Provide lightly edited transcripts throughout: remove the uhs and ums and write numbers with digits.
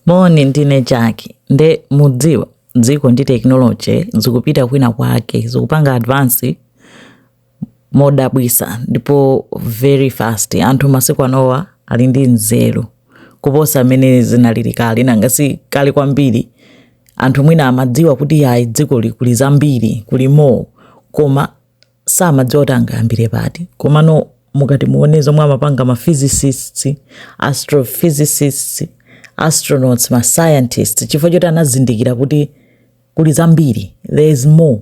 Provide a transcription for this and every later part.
Moni ndine Jackie. Nde mudziwa dziko ndi technology zikupita kwina kwake, zikupanga advance modabwisa ndipo very fast. Anthu masiku anowa ali ndi nzeru kuposa amene zinalili kale. Nangasi kale kwambiri anthu mwina amadziwa kuti yayi dziko likuli zambiri kuli more, koma samadziwa kuti angayambire pati. Komano mukati muone zomwe amapanga ma physicists, astrophysicists, astronauts, ma scientists, chifukwa choti anazindikira kuti kuli zambiri, there is more.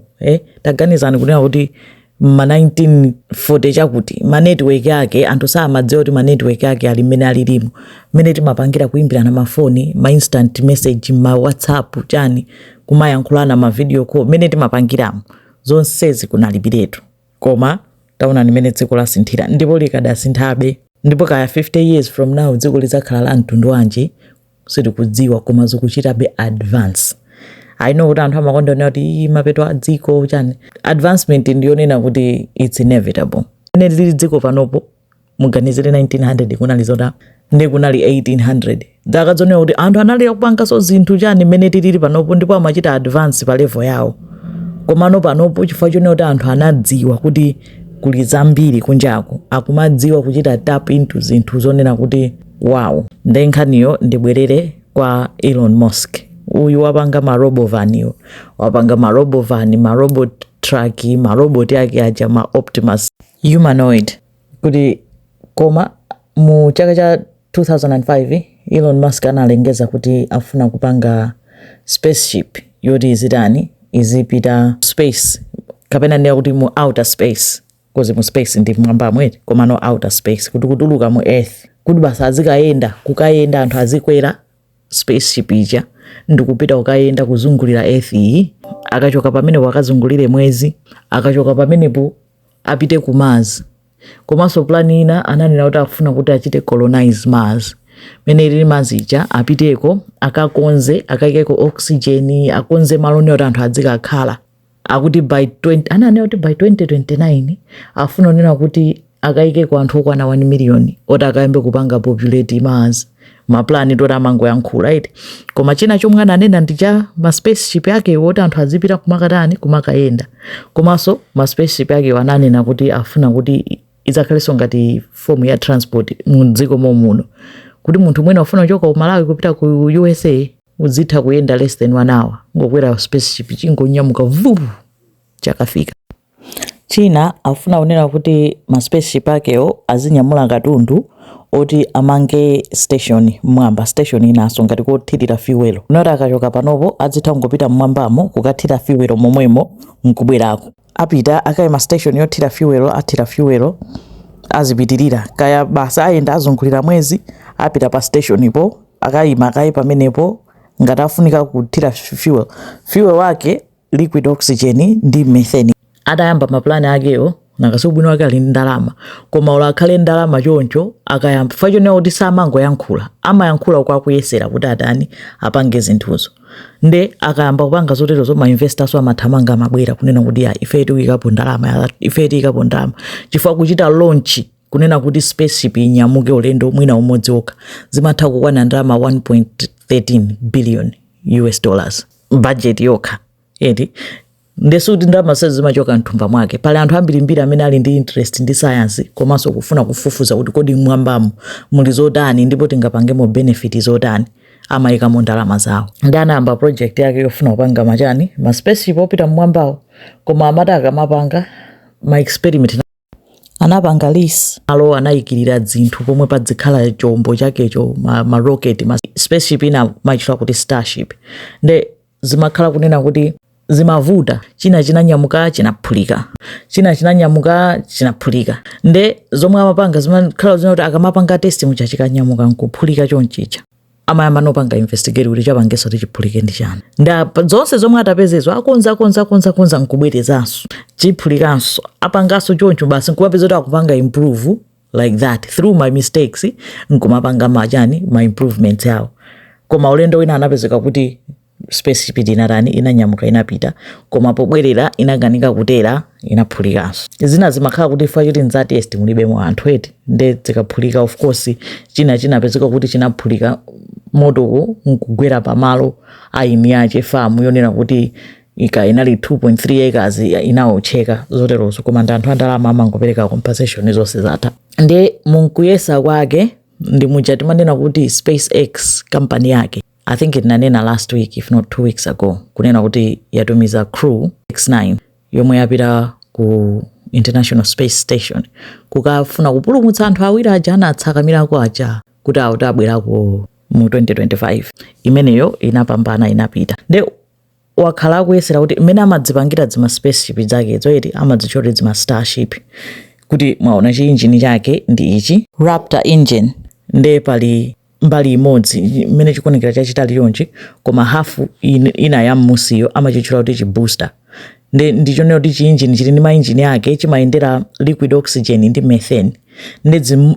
Taganizani kunena kuti ma 1940 chakuti ma network yake anthu samadziwa kuti ma network yake ali mmene alilimo, mmene timapangira kuimbirana mafoni, ma instant message, ma WhatsApp chani, kumayankhulana ma video call, mmene timapangiramo zonsezi kunalibiretu. Koma taona nimene dziko lasinthira, ndipo likadasinthabe, ndipo kaya 50 years from now dziko lidzakhala la mtundu wanji sitikudziwa, koma zikuchitabe advance. I know kuti anthu amakonda kuti mapeto a dziko chani. Advancement ndiyonena kuti it's inevitable. Mmene lili dziko panopo muganizire 1900 kunali zota ndi kunali 1800. Dzakadzonera kuti anthu anali akupanga so zinthu chani mmene tilili panopo, ndipo amachita advance pa level yawo. Komano panopo chifukwa chonena kuti anthu anadziwa kuti kuli zambiri kunjako, akumadziwa kuchita tap into zinthu zonena kuti wow. Ndenkhaniyo ndibwerere kwa Elon Musk. Uyu wapanga ma robovan yo, wapanga ma robovan, ma robot truck, ma robot yake aja ma Optimus humanoid. Kuti koma mu chaka cha 2005 Elon Musk analengeza kuti afuna kupanga spaceship yoti izitani izipita space, kapena ndiya kuti mu outer space, kozi mu space ndi mwamba mwete, koma no outer space, kuti kutuluka mu earth, kuti basa azikayenda, kukayenda anthu azikwera spaceship ija ndikupita ukayenda kuzungulira earth iyi, akachoka pamene wakazungulire mwezi, akachoka pamenepo apite ku Mars. Komanso plan ina ananena kuti afuna kuti achite colonize Mars, mene ili Mars ija apiteko akakonze, akayikeko oxygen, akonze maloni oti anthu adzikakhala. Akuti by 20 ananena kuti by 2029 afuna nena kuti akayikeko anthu okwana 1 million oti akayambe kupanga populate Mars. Maplani tora mango yankhula right. Koma china chomwe ananena ndija ma spaceship yake woti anthu azipita kumakatani kumakayenda. Komanso ma spaceship yake wananena kuti afuna kuti izakhaleso ngati form ya transport mu dziko muno, kuti munthu mwina afuna kuchoka ku Malawi kupita ku USA uzitha kuyenda less than 1 hour ngokwera spaceship chingonyamuka vubu chakafika. China afuna kunena kuti ma spaceship akewo azinyamula katundu oti amange station mwamba, station inaso ngati kothirira fuel. Noti akachoka panopo azitha kungopita mwambamo kukathira fuel momwemo nkubwerako. Apita akayima station yothira fuel, athira fuel azipitirira. Kaya basa ayenda azungulira mwezi, apita pa station ipo akayima pamenepo ngati afunika kuthira fuel. Fuel wake liquid oxygen ndi methane. Adayamba maplani akewo nakasubwino wake ali ndalama, koma ola akhale ndalama choncho akayamba facho ne oti samango yankhula, amayankhula kwa kuyesera kuti atani apange zinthuzo. Nde akayamba kupanga zotero zo ma investors amathamanga mabwera kunena kuti ya ife tikuyikapo ndalama, ife tikuyikapo ndalama, chifukwa kuchita launch kunena kuti spaceship inyamuke ulendo mwina umodzi okha zimatha kukwana ndalama 1.13 billion US dollars budget yokha. Ndesuti ndalama sezimachoka mthumba mwake. Pale anthu ambirimbiri amene ali ndi interest ndi science komanso kufuna kufufuza kuti kodi mwambamo muli zotani ndipo tingapangemo benefit zotani, amayikamo ndalama zawo. Ndi anayamba project yake yofuna kupanga machani ma spaceship opita mwambawo, koma amata akamapanga ma experiment anapanga lease alo anayikirira zinthu pomwe padzikhala chombo chakecho ma rocket ma spaceship ina machitwa kuti Starship. Nde zimakhala kunena kuti zimavuta, china chinanyamuka chinaphulika, china chinanyamuka chinaphulika. Nde zomwe amapanga zimakhala zina kuti akamapanga test mucha chikanyamuka nkuphulika chonchicha, amayamba nopanga investigate kuti chapangeso tichiphulike ndi chani. Nda zonse zomwe atapezezo akonza nkubwerezanso chiphulikanso, apangaso choncho basi nkupapeza kuti akupanga improve like that through my mistakes, nkumapanga machani ma improvements yawo. Koma ulendo wina anapezeka kuti spaceship inatani inanyamuka inapita, koma pobwerera inaganika kutera inaphulikanso. Zina zimakhala kuti ifa choti nzatest mulibemo anthu eti nde zikaphulika of course china chinapezeka kuti chinaphulika moto nkugwera pamalo aini ache famu yonena kuti inali 2.3 acres inaotcheka zoterozo koma anthu andalama amangopereka compensation zonse zatha. Nde munkuyesa kwake ndi muja timanena kuti SpaceX company yake I think inanena last week if not 2 weeks ago kunena kuti yatumiza crew X9 yomwe yapita ku International Space Station kukafuna kupulumutsa anthu awiri aja anatsakamira aja kuti abwerako mu 2025. Imeneyo inapambana inapita. Nde wakhala akuyesera kuti imene amadzipangira zima spaceship zake zoyeti amadzichotera zima Starship kuti mwaona chi engine chake ndi ichi Raptor engine. Nde pali mbali imodzi imene chikuonekera chachitali yonchi koma hafu ina ya mmusiyo amachitchula kuti chi booster. Nde ndichonera kuti chi engine chili ndi ma engine yake chimayendera liquid oxygen ndi methane.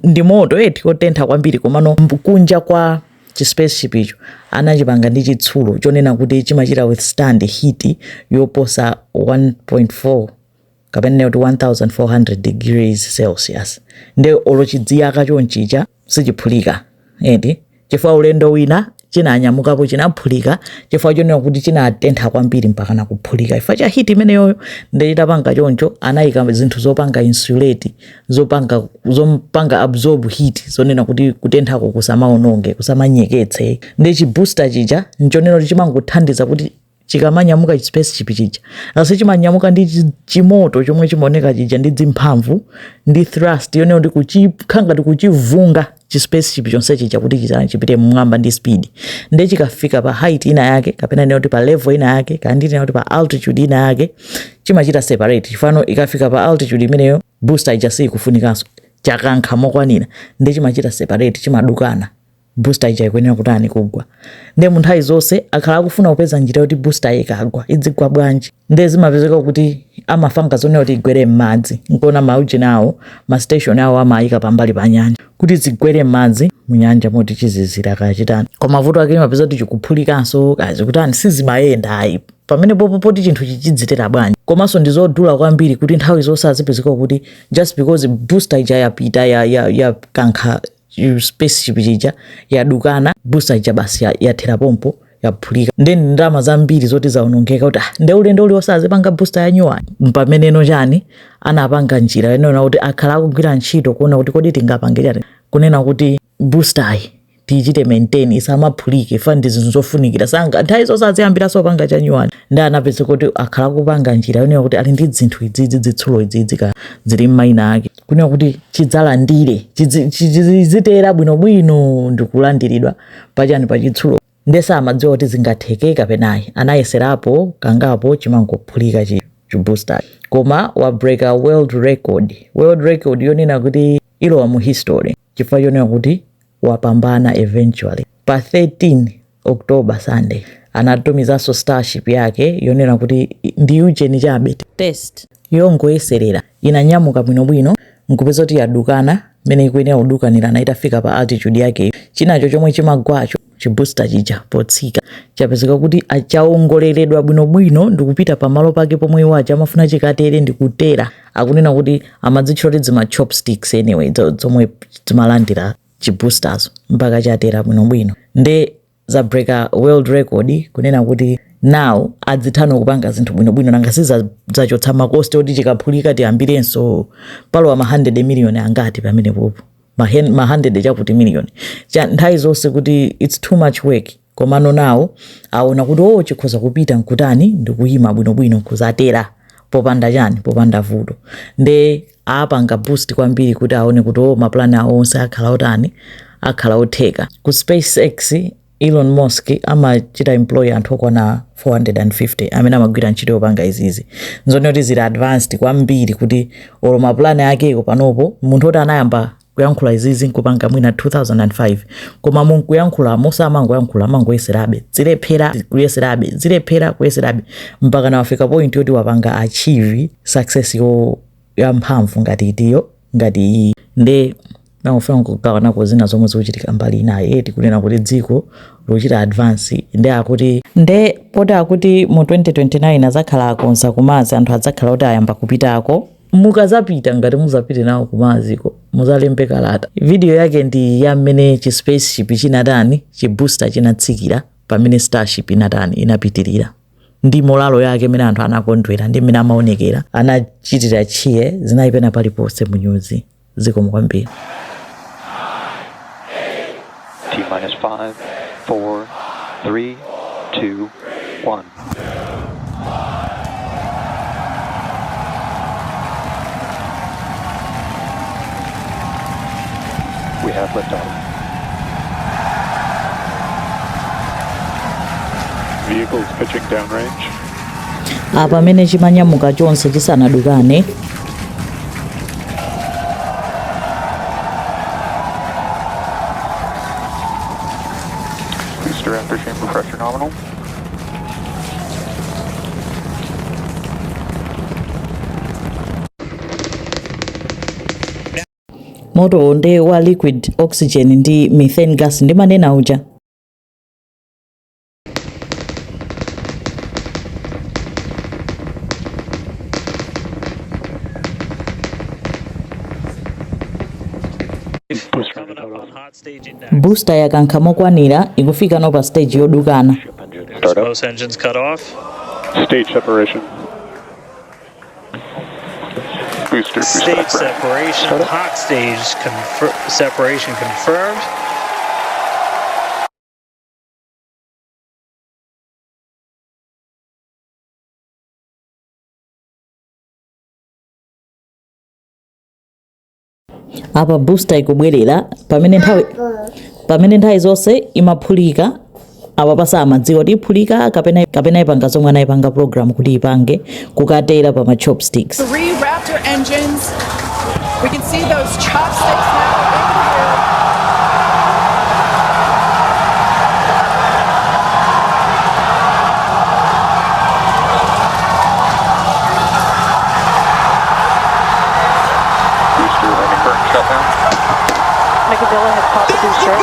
Ndi moto eti kotentha kwambiri komano kunja kwa chi spaceship icho anachipanga ndi chitsulo chonena kuti chimachita withstand heat yoposa 1.4 kapena kuti 1400 degrees Celsius. Nde olochidziyaka chonchicha sichiphulika eti chifukwa ulendo wina chinanyamukapo chinaphulika chifukwa chonena kuti chinatentha kwambiri mpaka nakuphulika chifukwa cha heat imeneyo. Nde chitapanga choncho anayika zinthu zopanga insulate zopanga absorb heat zonena kuti kutenthako kusamaononge kusamanyeketse. Nde chi booster chicha nchonena kuti chimangothandiza kuti chikamanyamuka chi spaceship chicha asi chimanyamuka ndi chimoto chomwe chimaoneka chicha ndi zimphamvu ndi thrust yonena kuti kuchikhanga kuti kuchivunga chi spaceship chonse chicha kuti chipite mmwamba ndi speed. Nde chikafika pa height ina yake kapena kuti pa level ina yake kandi kuti pa altitude ina yake chimachita separate. Chifano ikafika pa altitude imeneyo booster ija sikufunikanso chakankha mokwanira nde chimachita separate chimadukana booster ija ikuyenera kutani kugwa. Nde munthawi zonse akhala akufuna kupeza njira yoti booster ikagwa idzigwa bwanji. Nde zimapezeka kuti amafanga zonena kuti igwere m'madzi nkona maujina awo ma station awo amayika pambali pa nyanja kuti zigwere m'madzi mu nyanja moti chizizira kachitani. Koma vuto ake mapeza kuti chikuphulikanso kazi kutani sizimayenda ayi pamene poti chinthu chichidzitera bwanji. Komanso ndizodula kwambiri kuti nthawi zonse azipezeka kuti just because booster ija yapita ya kankha spaceship chicha yadukana booster ija basi yathera pompo yaphulika. Nde ndalama zambiri zoti zaonongeka kuti nde ulendo uli osazipanga booster ya nyuwani mpameneno chani anapanga njira yonena kuti akhala akugwira ntchito kuona kuti kodi tingapangirira kunena kuti booster ayi tichite maintain isamaphulike fa ndi zinthu zofunikira sanga nthawi zonse aziyambira sopanga cha nyuwani. Nde anapeza kuti akhala kupanga njira yonena kuti ali ndi zinthu idzidzi zitsulo idzidzi zili m'mayina ake kunena kuti chidzalandire chizitera bwinobwino ndikulandiridwa pachani pa chitsulo. Nde samadziwa kuti zingathekeka penayi anayeserapo kangapo chimangophulika chi booster koma wa break a world record yonena kuti ilowa mu history chifukwa yonena kuti wapambana eventually. Pa 13 October Sunday anatumizanso Starship yake yonena kuti ndi ujeni chabe test yongoyeserera inanyamuka bwinobwino nkupeza kuti yadukana mene ikuyenera kudukanira na itafika pa altitude yake chinacho chomwe chimagwacho chi booster chicha potsika chapezeka kuti achaongoleredwa bwinobwino ndikupita pamalo pake pomwe wacha amafuna chikatere ndikutera akunena kuti amadzitchula zima chopsticks anyway zomwe zimalandira chi boosters mpaka chatera bwinobwino. Nde za break a world record kunena kuti now adzithano kupanga zinthu bwinobwino nanga sizachotsa makosti oti chikaphulika tiyambirenso palowa ma 100 million angati pamene popo ma 100 chakuti million nthawi zonse kuti it's too much work komano nawo aona kuti chikhoza kupita nkutani ndikuyima bwinobwino kuzatera popanda chani popanda vuto. Nde apanga boost kwambiri kuti aone kuti maplani awo onse akhala otani akhala otheka. Ku SpaceX Elon Musk amachita employ anthu okwana 450 amene amagwira ntchito yopanga izizi nzone kuti zili advanced kwambiri kuti olo maplani ake panopo munthu oti anayamba kuyankhula izizi nkupanga mwina 2005 koma munkuyankhula mosamangoyankhula amangoyeserabe zilephera kuyeserabe mpaka nawafika point yoti wapanga achieve success ya mphamvu ngati itiyo ngati iyi. Nde ufuna kugawanako zina zomwe zikuchitika mbali inayi tikunena kuti dziko lochita advance nde poti akuti mu 2029 azakhala akonza kumazi anthu adzakhala kuti ayamba kupitako mukazapita ngati muzapite nawo kumaziko muzalembe kalata. Video yake ndi ya mmene chi spaceship chinatani chi booster chinatsikira pamene Starship inapitirira ndi molalo yake mene anthu anakondwera ndi mmene amaonekera anachitira chiye zinayipena paliponse mu news zikomo kwambiri. T-5, 4, 3, 2, 1. We have liftoff. Vehicles pitching downrange. Apa mene chimanyamuka chonse chisanadukane. Booster after chamber pressure nominal. Moto nde wa liquid oxygen ndi methane gas ndi manena uja. Booster yakankha mokwanira ikufika no pa stage yodukana. Both engines cut off. Stage separation. Booster stage separation. Hot stage separation confirmed. Apa booster ikubwerera pamene nthawi zonse imaphulika apa pasa amadziwa kuti iphulika kapena ipanga zomwe anayipanga program kuti ipange kukatera pa ma chopsticks. 3 Raptor engines. We can see those chopsticks now in here. booster running current shutdown. Nicodilla has popped the booster.